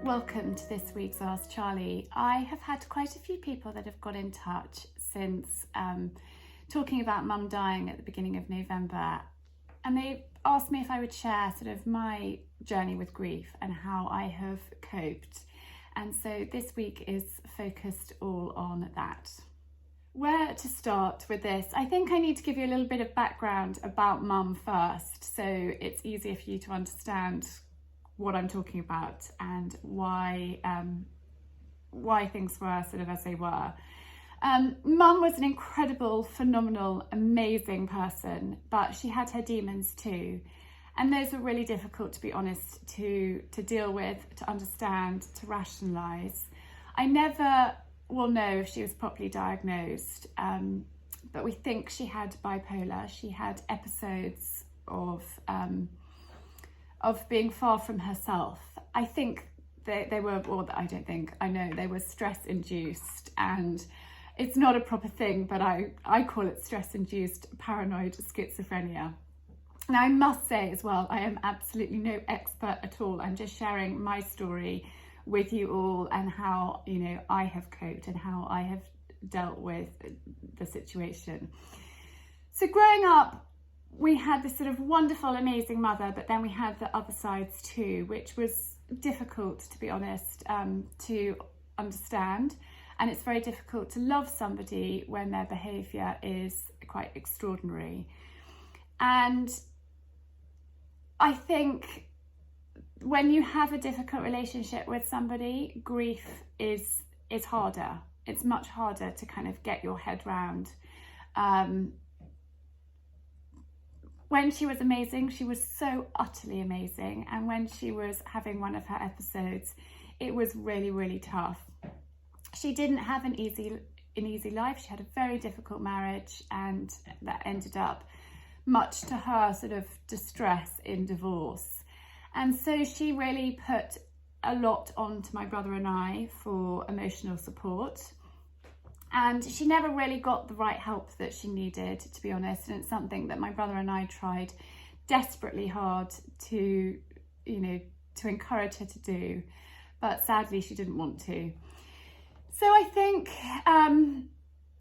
Welcome to this week's Ask Charlie. I have had quite a few people that have got in touch since talking about mum dying at the beginning of November, and they asked me if I would share sort of my journey with grief and how I have coped. And so this week is focused all on that. Where to start with this? I think I need to give you a little bit of background about mum first, so it's easier for you to understand what I'm talking about and why things were sort of as they were. Mum was an incredible, phenomenal, amazing person, but she had her demons too. And those were really difficult, to be honest, to deal with, to understand, to rationalise. I never will know if she was properly diagnosed, but we think she had bipolar. She had episodes of being far from herself. I think they were, or I don't think, I know they were stress-induced, and it's not a proper thing, but I call it stress-induced paranoid schizophrenia. Now, I must say as well, I am absolutely no expert at all. I'm just sharing my story with you all and how, I have coped and how I have dealt with the situation. So growing up, we had this sort of wonderful, amazing mother, but then we had the other sides too, which was difficult, to be honest, to understand. And it's very difficult to love somebody when their behaviour is quite extraordinary. And I think when you have a difficult relationship with somebody, grief is harder. It's much harder to kind of get your head round. When she was amazing, she was so utterly amazing. And when she was having one of her episodes, it was really, really tough. She didn't have an easy life. She had a very difficult marriage, and that ended up much to her sort of distress in divorce. And so she really put a lot onto my brother and I for emotional support. And she never really got the right help that she needed, to be honest. And it's something that my brother and I tried desperately hard to encourage her to do. But sadly, she didn't want to. So I think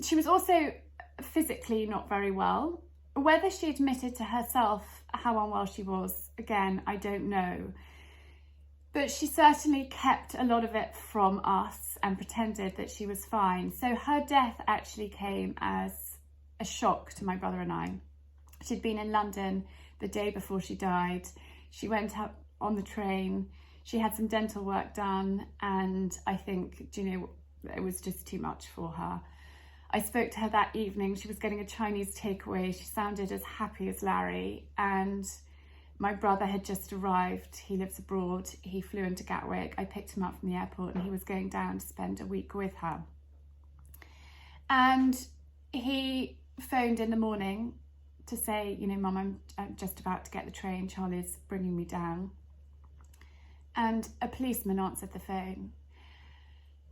she was also physically not very well. Whether she admitted to herself how unwell she was, again, I don't know. But she certainly kept a lot of it from us and pretended that she was fine. So her death actually came as a shock to my brother and I. She'd been in London the day before she died. She went up on the train. She had some dental work done, and I think, it was just too much for her. I spoke to her that evening. She was getting a Chinese takeaway. She sounded as happy as Larry, and my brother had just arrived. He lives abroad. He flew into Gatwick. I picked him up from the airport, and he was going down to spend a week with her. And he phoned in the morning to say, Mum, I'm just about to get the train. Charlie's bringing me down. And a policeman answered the phone.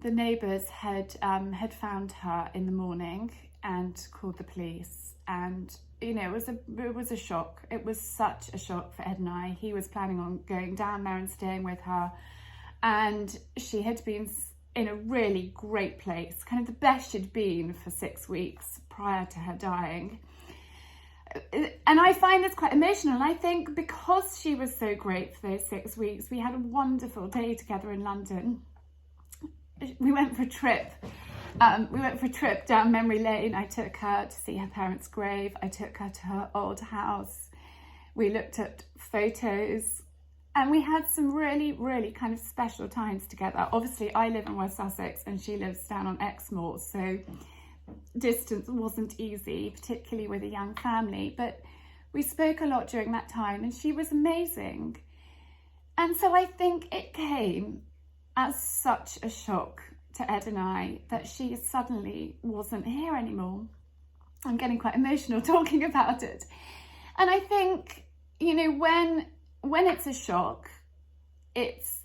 The neighbours had found her in the morning and called the police, and it was a shock. It was such a shock for Ed and I. He was planning on going down there and staying with her, and she had been in a really great place, kind of the best she'd been for 6 weeks prior to her dying. And I find this quite emotional. And I think because she was so great for those 6 weeks, we had a wonderful day together in London. We went for a trip. Down memory lane. I took her to see her parents' grave. I took her to her old house. We looked at photos, and we had some really, really kind of special times together. Obviously, I live in West Sussex and she lives down on Exmoor, so distance wasn't easy, particularly with a young family. But we spoke a lot during that time, and she was amazing. And so I think it came as such a shock to Ed and I that she suddenly wasn't here anymore. I'm getting quite emotional talking about it. And I think, when it's a shock, it's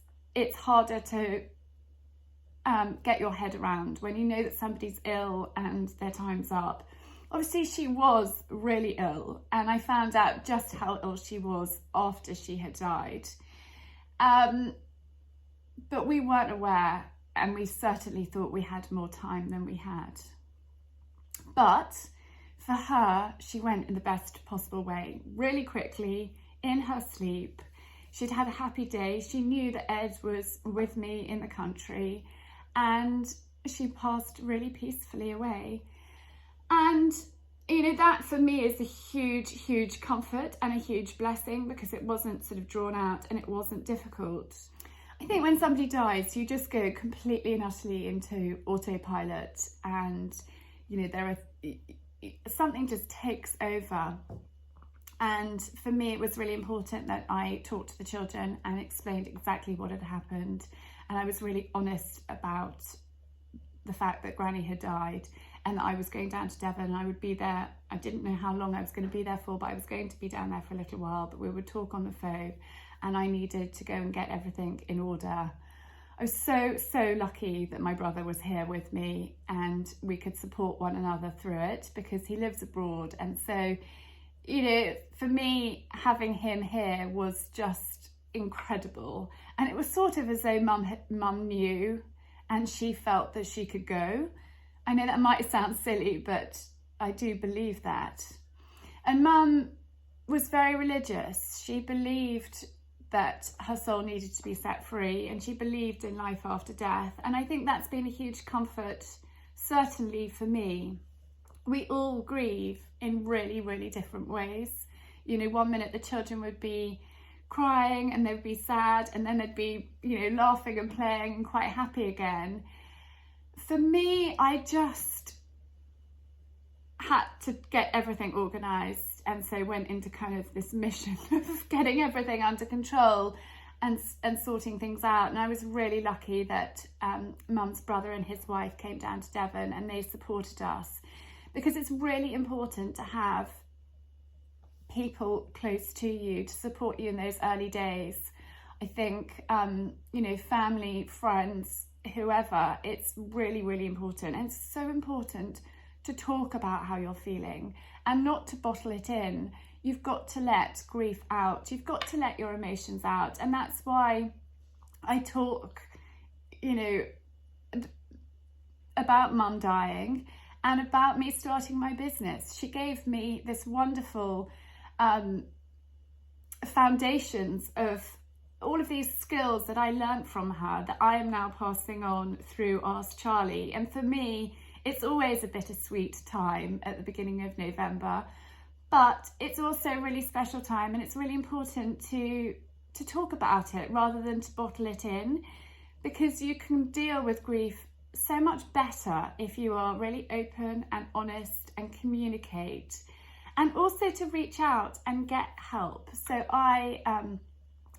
harder to get your head around when you know that somebody's ill and their time's up. Obviously, she was really ill, and I found out just how ill she was after she had died. but we weren't aware, and we certainly thought we had more time than we had. But for her, she went in the best possible way, really quickly, in her sleep. She'd had a happy day. She knew that Ed was with me in the country, and she passed really peacefully away. And, you know, that for me is a huge, huge comfort and a huge blessing, because it wasn't sort of drawn out and it wasn't difficult. I think when somebody dies, you just go completely and utterly into autopilot, and, you know, something just takes over. And for me, it was really important that I talked to the children and explained exactly what had happened. And I was really honest about the fact that Granny had died, and that I was going down to Devon. I would be there. I didn't know how long I was going to be there for, but I was going to be down there for a little while. But we would talk on the phone, and I needed to go and get everything in order. I was so lucky that my brother was here with me, and we could support one another through it, because he lives abroad. And so, you know, for me, having him here was just incredible. And it was sort of as though mum knew, and she felt that she could go. I know that might sound silly, but I do believe that. And Mum was very religious. She believed that her soul needed to be set free, and she believed in life after death. And I think that's been a huge comfort, certainly for me. We all grieve in really, really different ways. You know, one minute the children would be crying and they'd be sad, and then they'd be, you know, laughing and playing and quite happy again. For me, I just had to get everything organised, and so went into kind of this mission of getting everything under control and sorting things out. And I was really lucky that Mum's brother and his wife came down to Devon, and they supported us, because it's really important to have people close to you to support you in those early days. I think, you know, family, friends, whoever, it's really, really important. And it's so important to talk about how you're feeling and not to bottle it in. You've got to let grief out. You've got to let your emotions out. And that's why I talk, you know, about Mum dying and about me starting my business. She gave me this wonderful foundations of all of these skills that I learned from her, that I am now passing on through Ask Charlie. And for me, it's always a bittersweet time at the beginning of November, but it's also a really special time, and it's really important to talk about it rather than to bottle it in, because you can deal with grief so much better if you are really open and honest and communicate, and also to reach out and get help. So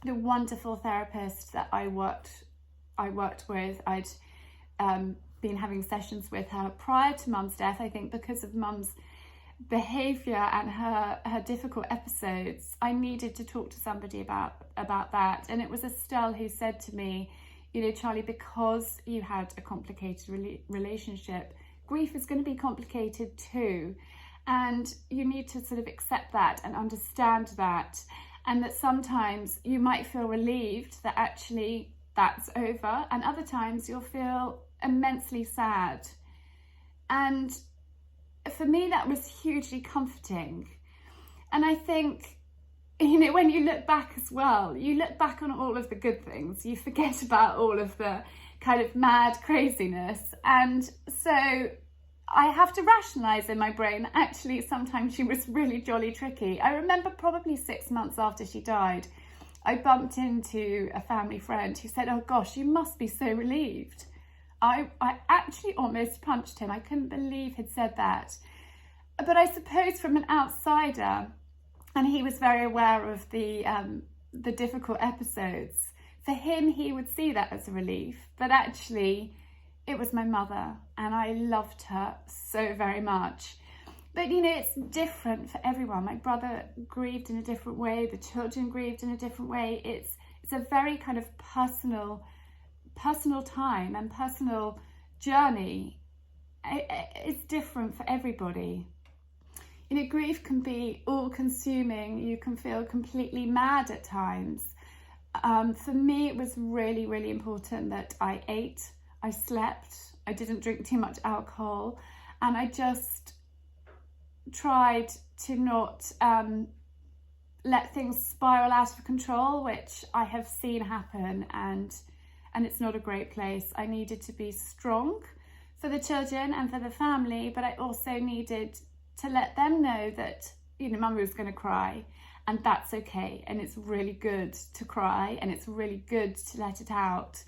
the wonderful therapist that I worked with, I'd been having sessions with her prior to Mum's death. I think because of Mum's behaviour and her difficult episodes, I needed to talk to somebody about that. And it was Estelle who said to me, you know, Charlie, because you had a complicated relationship, grief is going to be complicated too. And you need to sort of accept that and understand that. And that sometimes you might feel relieved that actually that's over, and other times you'll feel immensely sad. And for me, that was hugely comforting. And I think, you know, when you look back as well, you look back on all of the good things, you forget about all of the kind of mad craziness. And so I have to rationalise in my brain that actually sometimes she was really jolly tricky. I remember probably 6 months after she died, I bumped into a family friend who said, oh gosh, you must be so relieved. I actually almost punched him. I couldn't believe he'd said that. But I suppose from an outsider, and he was very aware of the difficult episodes, for him, he would see that as a relief. But actually, it was my mother, and I loved her so very much. But, you know, it's different for everyone. My brother grieved in a different way. The children grieved in a different way. It's a very kind of personal time and personal journey. It's different for everybody. You know, grief can be all-consuming. You can feel completely mad at times. For me, it was really, really important that I ate, I slept, I didn't drink too much alcohol, and I just tried to not let things spiral out of control, which I have seen happen, and it's not a great place. I needed to be strong for the children and for the family, but I also needed to let them know that, you know, Mummy was going to cry, and that's okay, and it's really good to cry, and it's really good to let it out.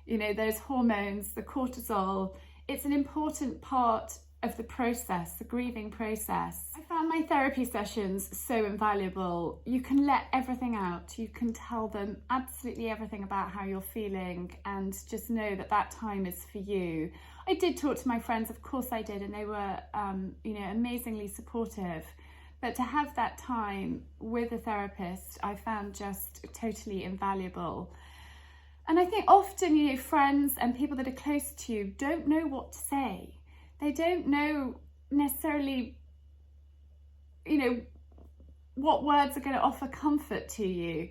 You know, those hormones, the cortisol, it's an important part of the process, the grieving process. I found my therapy sessions so invaluable. You can let everything out. You can tell them absolutely everything about how you're feeling, and just know that that time is for you. I did talk to my friends, of course I did, and they were, you know, amazingly supportive. But to have that time with a therapist, I found just totally invaluable. And I think often, you know, friends and people that are close to you don't know what to say. They don't know necessarily, you know, what words are going to offer comfort to you.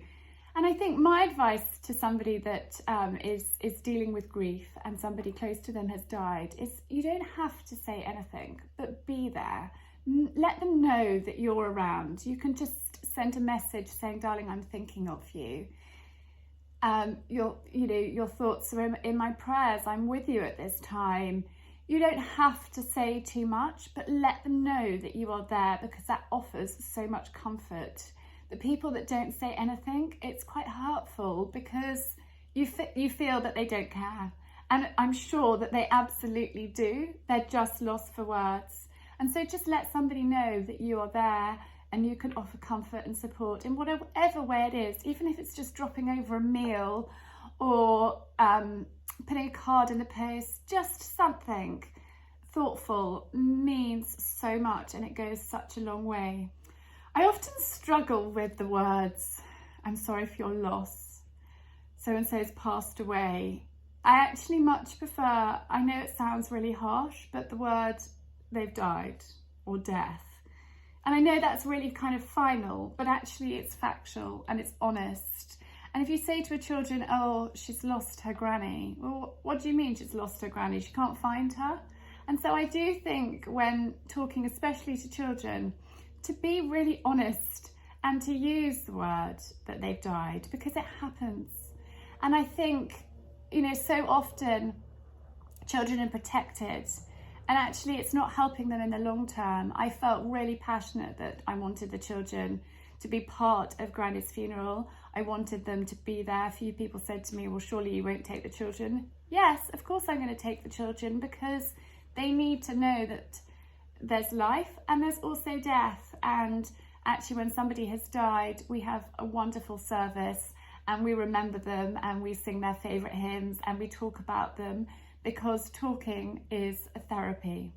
And I think my advice to somebody that is dealing with grief and somebody close to them has died is you don't have to say anything, but be there. Let them know that you're around. You can just send a message saying, darling, I'm thinking of you. Your thoughts are in my prayers. I'm with you at this time. You don't have to say too much, but let them know that you are there, because that offers so much comfort. The people that don't say anything, it's quite hurtful, because you feel that they don't care. And I'm sure that they absolutely do. They're just lost for words. And so just let somebody know that you are there, and you can offer comfort and support in whatever way it is, even if it's just dropping over a meal or putting a card in the post. Just something thoughtful means so much, and it goes such a long way. I often struggle with the words, I'm sorry for your loss, so-and-so's passed away. I actually much prefer, I know it sounds really harsh, but the word they've died or death. And I know that's really kind of final, but actually it's factual and it's honest. And if you say to a children, oh, she's lost her granny, well, what do you mean she's lost her granny? She can't find her? And so I do think when talking, especially to children, to be really honest and to use the word that they've died, because it happens. And I think, you know, so often children are protected, and actually it's not helping them in the long term. I felt really passionate that I wanted the children to be part of Granny's funeral. I wanted them to be there. A few people said to me, well, surely you won't take the children. Yes, of course I'm going to take the children, because they need to know that there's life and there's also death. And actually when somebody has died, we have a wonderful service, and we remember them, and we sing their favourite hymns, and we talk about them, because talking is a therapy.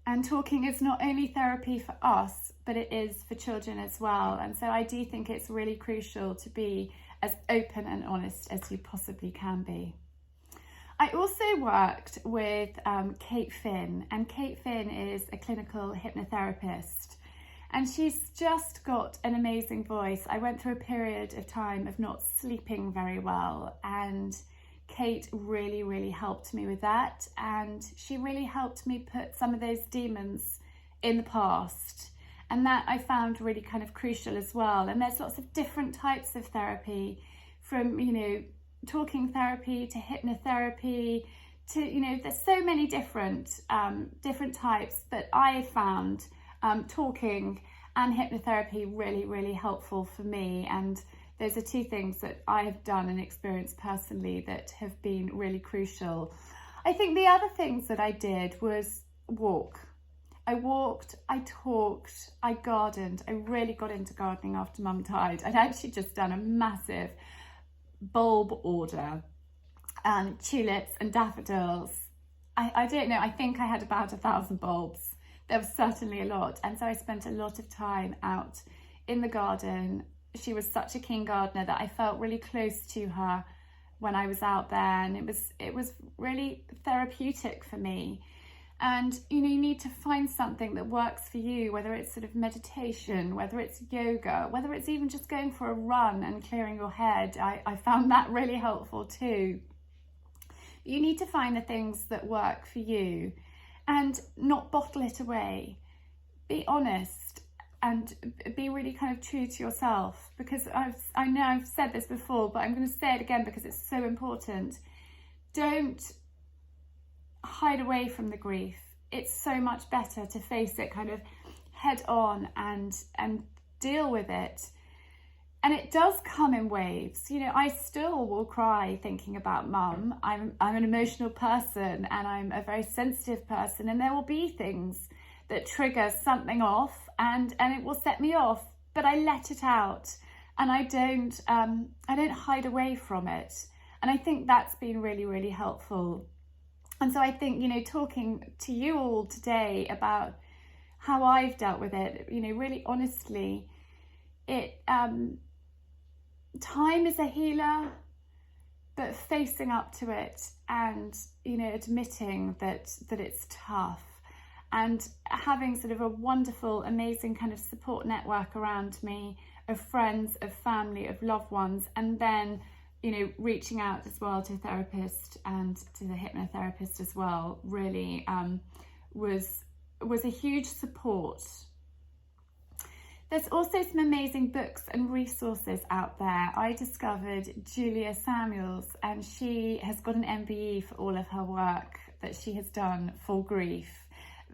And talking is not only therapy for us, but it is for children as well. And so I do think it's really crucial to be as open and honest as you possibly can be. I also worked with Kate Finn, and Kate Finn is a clinical hypnotherapist, and she's just got an amazing voice. I went through a period of time of not sleeping very well, and Kate really, really helped me with that, and she really helped me put some of those demons in the past, and that I found really kind of crucial as well. And there's lots of different types of therapy, from, you know, talking therapy to hypnotherapy to, you know, there's so many different types, but I found talking and hypnotherapy really, really helpful for me. And those are two things that I have done and experienced personally that have been really crucial. I think the other things that I did was walk. I walked, I talked, I gardened. I really got into gardening after Mum died. I'd actually just done a massive bulb order, tulips and daffodils. I don't know, I think I had about 1,000 bulbs. There was certainly a lot. And so I spent a lot of time out in the garden. She was such a keen gardener that I felt really close to her when I was out there, and it was really therapeutic for me. And, you need to find something that works for you, whether it's sort of meditation, whether it's yoga, whether it's even just going for a run and clearing your head. I found that really helpful too. You need to find the things that work for you and not bottle it away. Be honest and be really kind of true to yourself, because I know I've said this before, but I'm going to say it again because it's so important. Don't hide away from the grief. It's so much better to face it kind of head on and deal with it. And it does come in waves. I still will cry thinking about mum. I'm an emotional person and I'm a very sensitive person, and there will be things that trigger something off and it will set me off, but I let it out and I don't hide away from it. And I think that's been really, really helpful. And so I think, talking to you all today about how I've dealt with it, really honestly, time is a healer, but facing up to it and, admitting that it's tough, and having sort of a wonderful, amazing kind of support network around me of friends, of family, of loved ones, and then reaching out as well to a therapist and to the hypnotherapist as well, really was a huge support. There's also some amazing books and resources out there. I discovered Julia Samuels, and she has got an MBE for all of her work that she has done for grief.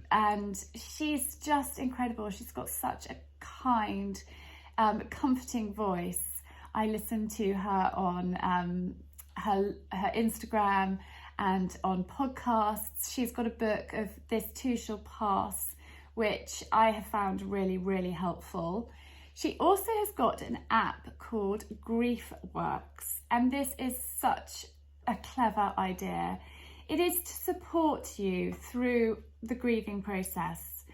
And she's just incredible. She's got such a kind, comforting voice. I listen to her on her Instagram and on podcasts. She's got a book of This Too Shall Pass, which I have found really, really helpful. She also has got an app called Grief Works, and this is such a clever idea. It is to support you through the grieving process.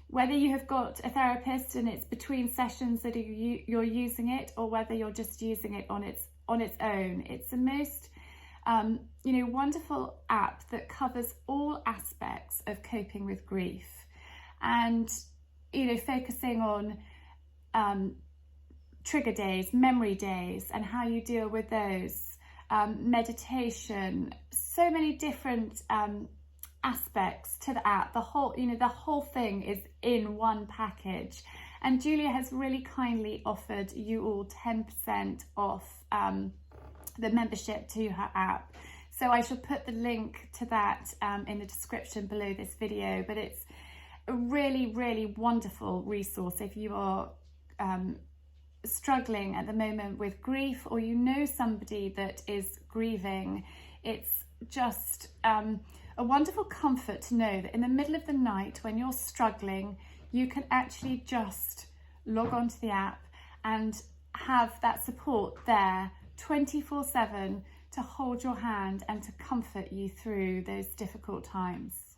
Whether you have got a therapist and it's between sessions that you're using it, or whether you're just using it on its own, it's the most wonderful app that covers all aspects of coping with grief, and focusing on trigger days, memory days, and how you deal with those, meditation, so many different aspects to the app. The whole thing is in one package, and Julia has really kindly offered you all 10% off the membership to her app. So I shall put the link to that in the description below this video, but it's a really, really wonderful resource if you are struggling at the moment with grief, or somebody that is grieving. It's just a wonderful comfort to know that in the middle of the night when you're struggling, you can actually just log onto the app and have that support there 24/7 to hold your hand and to comfort you through those difficult times.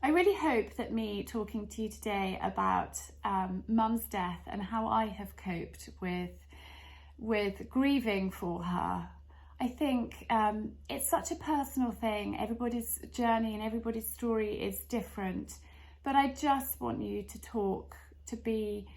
I really hope that me talking to you today about mum's death and how I have coped with grieving for her, I think it's such a personal thing. Everybody's journey and everybody's story is different, but I just want you to be,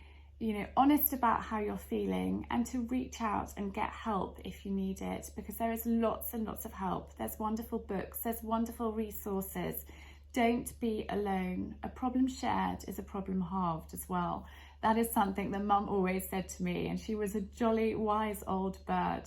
honest about how you're feeling, and to reach out and get help if you need it, because there is lots and lots of help. There's wonderful books, there's wonderful resources. Don't be alone. A problem shared is a problem halved as well. That is something that mum always said to me, and she was a jolly wise old bird.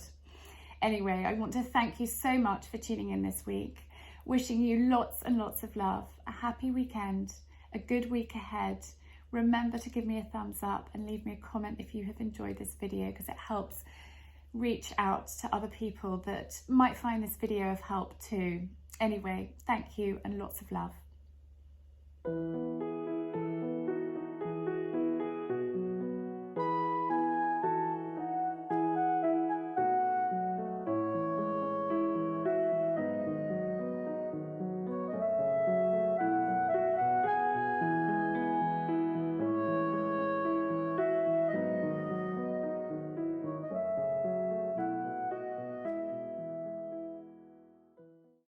Anyway, I want to thank you so much for tuning in this week. Wishing you lots and lots of love, a happy weekend, a good week ahead. Remember to give me a thumbs up and leave me a comment if you have enjoyed this video, because it helps reach out to other people that might find this video of help too. Anyway, thank you and lots of love.